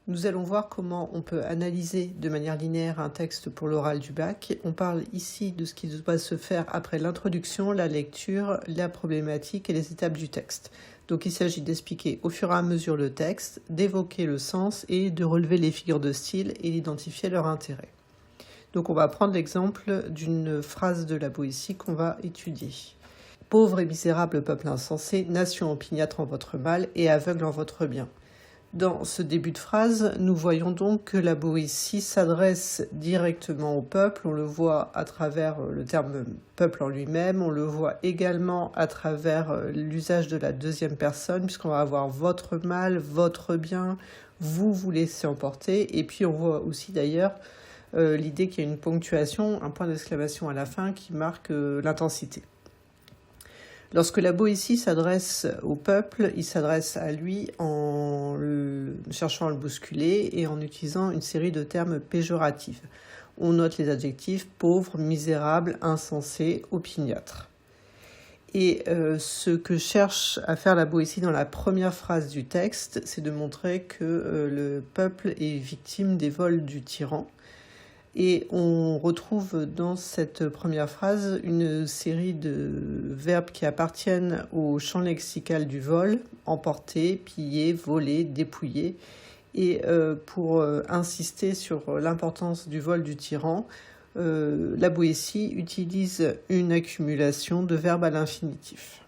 Nous allons voir comment on peut analyser de manière linéaire un texte pour l'oral du bac. On parle ici de ce qui doit se faire après l'introduction, la lecture, la problématique et les étapes du texte. Donc il s'agit d'expliquer au fur et à mesure le texte, d'évoquer le sens et de relever les figures de style et d'identifier leur intérêt. Donc on va prendre l'exemple d'une phrase de La Boétie qu'on va étudier. « Pauvre et misérable peuple insensé, nation opiniâtre en votre mal et aveugle en votre bien ». Dans ce début de phrase, nous voyons donc que la Boétie s'adresse directement au peuple. On le voit à travers le terme « peuple » en lui-même. On le voit également à travers l'usage de la deuxième personne, puisqu'on va avoir « votre mal »,« votre bien »,« vous vous laissez emporter ». Et puis on voit aussi d'ailleurs l'idée qu'il y a une ponctuation, un point d'exclamation à la fin qui marque l'intensité. Lorsque la Boétie s'adresse au peuple, il s'adresse à lui en cherchant à le bousculer et en utilisant une série de termes péjoratifs. On note les adjectifs pauvre, misérable, insensé, opiniâtre. Et ce que cherche à faire la Boétie dans la première phrase du texte, c'est de montrer que le peuple est victime des vols du tyran. Et on retrouve dans cette première phrase une série de verbes qui appartiennent au champ lexical du vol, emporter, piller, voler, dépouiller. Et pour insister sur l'importance du vol du tyran, la Boétie utilise une accumulation de verbes à l'infinitif.